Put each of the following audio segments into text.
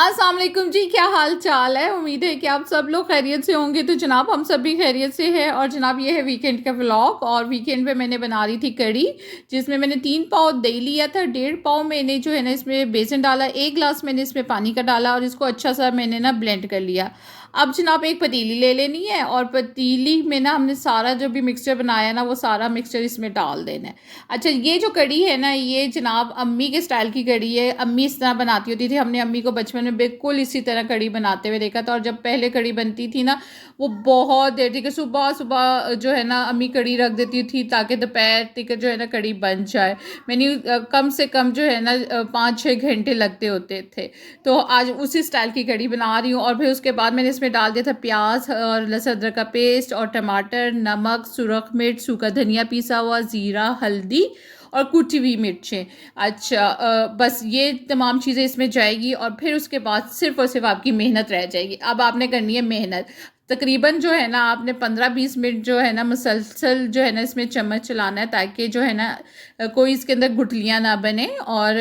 अस्सलाम वालेकुम जी, क्या हाल चाल है। उम्मीद है कि आप सब लोग खैरियत से होंगे। तो जनाब हम सब भी खैरियत से हैं। और जनाब ये है वीकेंड का व्लॉग। और वीकेंड पे मैंने बना रही थी कड़ी, जिसमें मैंने 3 पाव दही लिया था। 1.5 पाव मैंने जो है ना इसमें बेसन डाला। 1 गिलास मैंने इसमें पानी का डाला और इसको अच्छा सा मैंने ना ब्लेंड कर लिया। अब जनाब एक पतीली ले लेनी है और पतीली में ना हमने सारा जो भी मिक्सचर बनाया ना वो सारा मिक्सचर इसमें डाल देना है। अच्छा, ये जो कड़ी है ना ये जनाब अम्मी के स्टाइल की कड़ी है। अम्मी इस तरह बनाती होती थी। हमने अम्मी को बचपन में बिल्कुल इसी तरह कड़ी बनाते हुए देखा था। और जब पहले कड़ी बनती थी ना वो बहुत देर तक सुबह सुबह जो है ना अम्मी कड़ी रख देती थी ताकि दोपहर तक जो है ना कड़ी बन जाए। मैंने कम से कम जो है ना 5-6 घंटे लगते होते थे। तो आज उसी स्टाइल की कड़ी बना रही हूँ। और फिर उसके बाद मैंने इसमें डाल दिया था प्याज और लहसुन अदरक का पेस्ट और टमाटर, नमक, सुरख मिर्च, सूखा धनिया पिसा हुआ, ज़ीरा, हल्दी और कुटी हुई मिर्चें। अच्छा, बस ये तमाम चीज़ें इसमें जाएगी और फिर उसके बाद सिर्फ़ और सिर्फ आपकी मेहनत रह जाएगी। अब आपने करनी है मेहनत। तकरीबन जो है ना आपने 15-20 मिनट जो है ना मुसलसल जो है ना इसमें चम्मच चलाना है ताकि जो है ना कोई इसके अंदर गुठलियाँ ना बने। और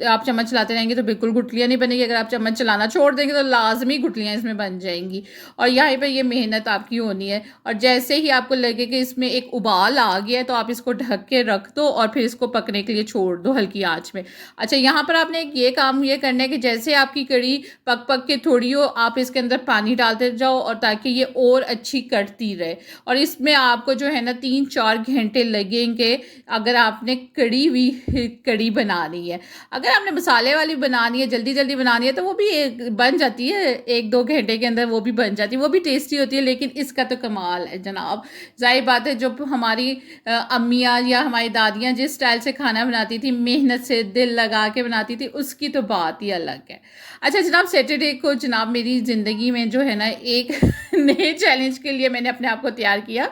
आप चम्मच चलाते रहेंगे तो बिल्कुल गुठलियाँ नहीं बनेगी। अगर आप चम्मच चलाना छोड़ देंगे तो लाजमी गुठलियाँ इसमें बन जाएंगी। और यहाँ पर ये मेहनत आपकी होनी है। और जैसे ही आपको लगे कि इसमें एक उबाल आ गया है तो आप इसको ढक के रख दो और फिर इसको पकने के लिए छोड़ दो हल्की आंच में। अच्छा, यहाँ पर आपने एक ये काम ये करना है कि जैसे आपकी कड़ी पक पक के थोड़ी हो आप इसके अंदर पानी डालते जाओ और ताकि ये और अच्छी कटती रहे। और इसमें आपको जो है ना 3-4 घंटे लगेंगे अगर आपने कड़ी हुई कड़ी बनानी है। अगर आपने मसाले वाली बनानी है, जल्दी जल्दी बनानी है तो वो भी बन जाती है 1-2 घंटे के अंदर, वो भी बन जाती है, वो भी टेस्टी होती है। लेकिन इसका तो कमाल है जनाब। जाहिर बात है जो हमारी अम्मियाँ या हमारी दादियाँ जिस स्टाइल से खाना बनाती थी, मेहनत से दिल लगा के बनाती थी, उसकी तो बात ही अलग है। अच्छा जनाब, सैटरडे को जनाब मेरी ज़िंदगी में जो है ना एक नए चैलेंज के लिए मैंने अपने आप को तैयार किया।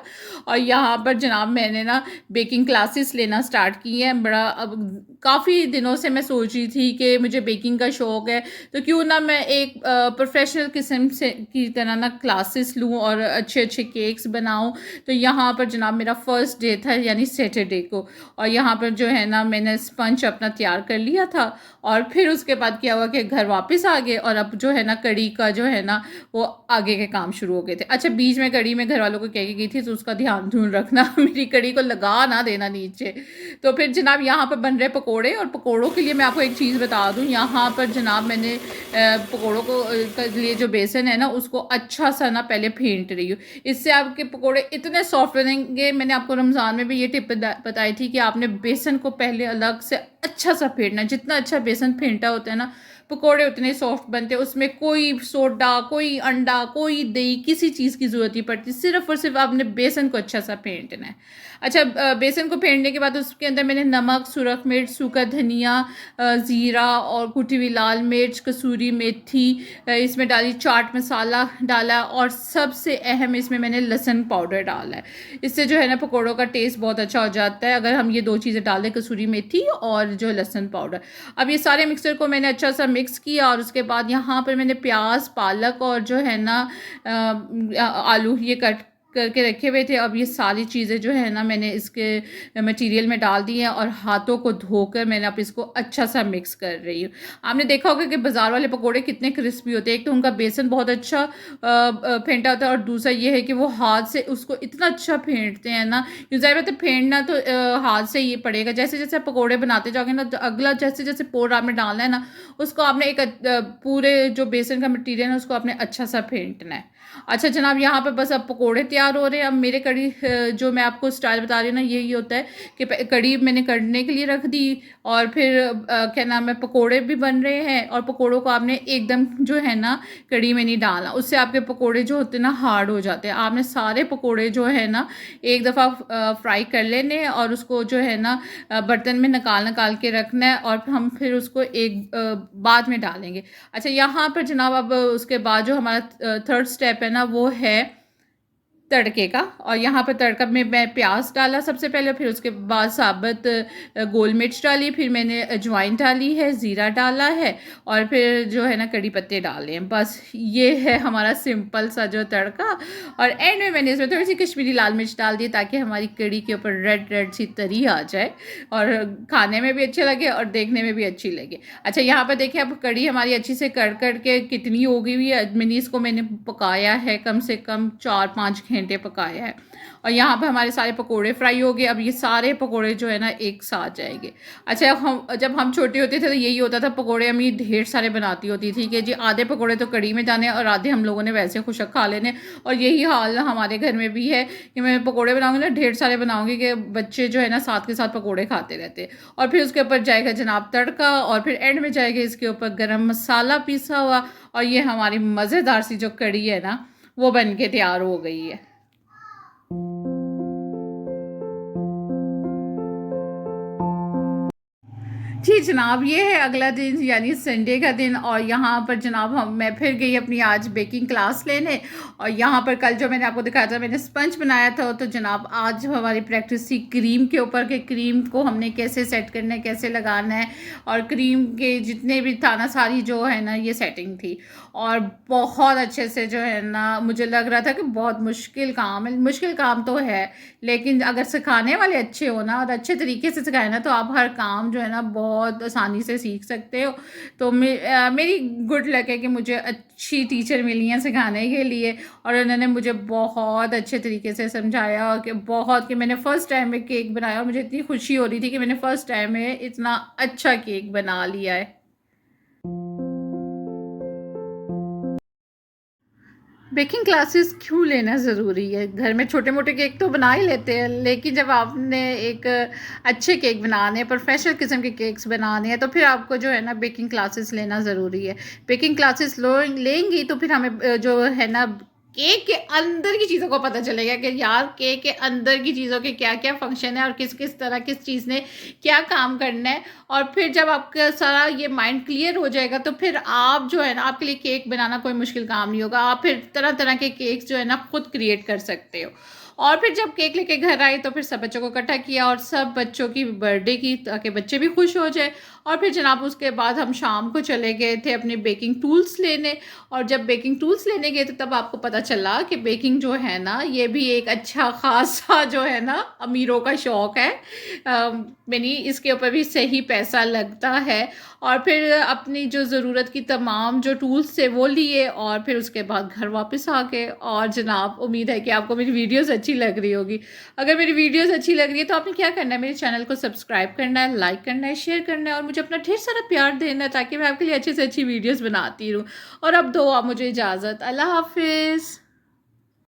और यहाँ पर जनाब मैंने ना बेकिंग क्लासेस लेना स्टार्ट की हैं। बड़ा अब काफ़ी दिनों से मैं सोच रही थी कि मुझे बेकिंग का शौक़ है तो क्यों ना मैं एक प्रोफेशनल किस्म से की तरह ना क्लासेस लूँ और अच्छे अच्छे केक्स बनाऊँ। तो यहाँ पर जनाब मेरा फ़र्स्ट डे था यानी सैटरडे को। और यहाँ पर जो है ना मैंने स्पंज अपना तैयार कर लिया था। और फिर उसके बाद क्या हुआ कि घर वापस आ गए और अब जो है ना कड़ी का जो है ना वो आगे के काम शुरू हो गए थे। अच्छा, बीच में कड़ी में घर वालों को कह के गई थी तो उसका ध्यान ध्यान रखना मेरी कड़ी को लगा ना देना नीचे। तो फिर जनाब यहाँ पर बन रहे पकोड़े। और पकोड़ों के लिए मैं आपको एक चीज़ बता दूँ, यहाँ पर जनाब मैंने पकोड़ों को के लिए जो बेसन है ना उसको अच्छा सा ना पहले फेंट रही हूँ। इससे आपके पकोड़े इतने सॉफ्ट बनेंगे। मैंने आपको रमज़ान में भी ये टिप बताई थी कि आपने बेसन को पहले अलग से अच्छा सा फेंटना। जितना अच्छा बेसन फेंटा होता है ना पकोड़े उतने सॉफ्ट बनते हैं। उसमें कोई सोडा, कोई अंडा, कोई दही, किसी चीज़ की ज़रूरत नहीं पड़ती। सिर्फ़ और सिर्फ आपने बेसन को अच्छा सा फेंटना है। अच्छा, बेसन को फेंटने के बाद उसके अंदर मैंने नमक, सुरख मिर्च, सूखा धनिया, ज़ीरा और कुटी हुई लाल मिर्च, कसूरी मेथी इसमें डाली, चाट मसाला डाला और सबसे अहम इसमें मैंने लहसुन पाउडर डाला है। इससे जो है ना पकोड़ों का टेस्ट बहुत अच्छा हो जाता है अगर हम ये 2 चीज़ें डाल दें, कसूरी मेथी और जो लहसुन पाउडर। अब ये सारे मिक्सचर को मैंने अच्छा सा मिक्स किया और उसके बाद यहाँ पर मैंने प्याज, पालक और जो है ना आलू ये कट करके रखे हुए थे। अब ये सारी चीज़ें जो है ना मैंने इसके मटेरियल में डाल दी हैं और हाथों को धोकर मैंने अब इसको अच्छा सा मिक्स कर रही हूँ। आपने देखा होगा कि बाज़ार वाले पकोड़े कितने क्रिस्पी होते हैं। एक तो उनका बेसन बहुत अच्छा फेंटा होता है और दूसरा ये है कि वो हाथ से उसको इतना अच्छा फेंटते हैं ना। ज़ाहिर बात है फेंटना तो हाथ से ही पड़ेगा। जैसे जैसे आप पकोड़े बनाते जाओगे ना तो अगला जैसे जैसे पोर आपने डालना है ना उसको आपने एक पूरे जो बेसन का मटेरियल है उसको आपने अच्छा सा फेंटना है। अच्छा जनाब, यहाँ पे बस अब पकोड़े तैयार हो रहे हैं। अब मेरे कड़ी जो मैं आपको स्टाइल बता रही हूँ ना यही होता है कि कड़ी मैंने कढ़ने के लिए रख दी और फिर क्या नाम है पकोड़े भी बन रहे हैं। और पकोड़ों को आपने एकदम जो है ना कड़ी में नहीं डालना, उससे आपके पकोड़े जो होते हैं ना हार्ड हो जाते हैं। आपने सारे पकोड़े जो है ना एक दफ़ा फ्राई कर लेने हैं और उसको जो है ना बर्तन में निकाल निकाल के रखना है और हम फिर उसको एक बाद में डालेंगे। अच्छा, यहाँ पर जनाब अब उसके बाद जो हमारा थर्ड स्टेप है ना वो है तड़के का। और यहाँ पर तड़का में मैं प्याज डाला सबसे पहले, फिर उसके बाद साबुत गोल मिर्च डाली, फिर मैंने अजवाइन डाली है, ज़ीरा डाला है, और फिर जो है ना कड़ी पत्ते डाले हैं। बस ये है हमारा सिंपल सा जो तड़का। और एंड में मैंने इसमें थोड़ी सी कश्मीरी लाल मिर्च डाल दी ताकि हमारी कड़ी के ऊपर रेड रेड सी तरी आ जाए और खाने में भी अच्छे लगे और देखने में भी अच्छी लगे। अच्छा, यहाँ पर देखिए अब कड़ी हमारी अच्छी से कड़ के कितनी हो गई हुई है। इसको मैंने पकाया है कम से कम 4-5 घंटे पकाया है। और यहाँ पे हमारे सारे पकोड़े फ्राई हो गए। अब ये सारे पकोड़े जो है ना एक साथ जाएंगे। अच्छा, जब हम छोटे होते थे तो यही होता था, पकोड़े अम्मी ढेर सारे बनाती होती थी कि जी आधे पकोड़े तो कड़ी में जाने और आधे हम लोगों ने वैसे खुशक खा लेने। और यही हाल हमारे घर में भी है कि मैं पकोड़े बनाऊँगी ना ढेर सारे बनाऊँगी कि बच्चे जो है ना साथ के साथ पकोड़े खाते रहते। और फिर उसके ऊपर जाएगा जनाब तड़का, और फिर एंड में जाएगा इसके ऊपर गरम मसाला पीसा हुआ। और ये हमारी मज़ेदार सी जो कड़ी है ना वो बन के तैयार हो गई है। जी जनाब, ये है अगला दिन यानी संडे का दिन। और यहाँ पर जनाब मैं फिर गई अपनी आज बेकिंग क्लास लेने। और यहाँ पर कल जो मैंने आपको दिखाया था मैंने स्पंज बनाया था, तो जनाब आज हमारी प्रैक्टिस थी क्रीम के ऊपर कि क्रीम को हमने कैसे सेट करना है, कैसे लगाना है। और क्रीम के जितने भी था ना सारी जो है ना ये सेटिंग थी। और बहुत अच्छे से जो है ना मुझे लग रहा था कि बहुत मुश्किल काम है। मुश्किल काम तो है, लेकिन अगर सिखाने वाले अच्छे हो ना और अच्छे तरीके से सिखाए ना तो आप हर काम जो है ना बहुत आसानी से सीख सकते हो। तो मेरी गुड लक है कि मुझे अच्छी टीचर मिली हैं सिखाने के लिए। और उन्होंने मुझे बहुत अच्छे तरीके से समझाया कि बहुत कि मैंने फ़र्स्ट टाइम में केक बनाया और मुझे इतनी खुशी हो रही थी कि मैंने फ़र्स्ट टाइम में इतना अच्छा केक बना लिया है। बेकिंग क्लासेस क्यों लेना ज़रूरी है? घर में छोटे मोटे केक तो बना ही लेते हैं, लेकिन जब आपने एक अच्छे केक बनाने हैं, प्रोफेशनल किस्म के केक्स बनाने हैं, तो फिर आपको जो है ना बेकिंग क्लासेस लेना ज़रूरी है। बेकिंग क्लासेस लेंगी तो फिर हमें जो है ना केक के अंदर की चीज़ों को पता चलेगा कि यार केक के अंदर की चीज़ों के क्या क्या फंक्शन है और किस किस तरह किस चीज़ ने क्या काम करना है। और फिर जब आपका सारा ये माइंड क्लियर हो जाएगा तो फिर आप जो है ना आपके लिए केक बनाना कोई मुश्किल काम नहीं होगा। आप फिर तरह तरह के केक्स जो है ना खुद क्रिएट कर सकते हो। और फिर जब केक लेके घर आई तो फिर सब बच्चों को इकट्ठा किया और सब बच्चों की बर्थडे की ताकि बच्चे भी खुश हो जाए। और फिर जनाब उसके बाद हम शाम को चले गए थे अपने बेकिंग टूल्स लेने। और जब बेकिंग टूल्स लेने गए तो तब आपको पता चला कि बेकिंग जो है ना ये भी एक अच्छा खासा जो है ना अमीरों का शौक़ है। मैंने इसके ऊपर भी सही पैसा लगता है। और फिर अपनी जो ज़रूरत की तमाम जो टूल्स थे वो लिए और फिर उसके बाद घर वापस आ गए। और जनाब उम्मीद है कि आपको मेरी वीडियोस अच्छी लग रही होगी। अगर मेरी वीडियोस अच्छी लग रही है तो आपने क्या करना है, मेरे चैनल को सब्सक्राइब करना है, लाइक करना है, शेयर करना है और मुझे अपना ढेर सारा प्यार देना है ताकि मैं आपके लिए अच्छी से अच्छी वीडियोज़ बनाती रहूँ। और अब दो आप मुझे इजाज़त। अल्लाह हाफिज़।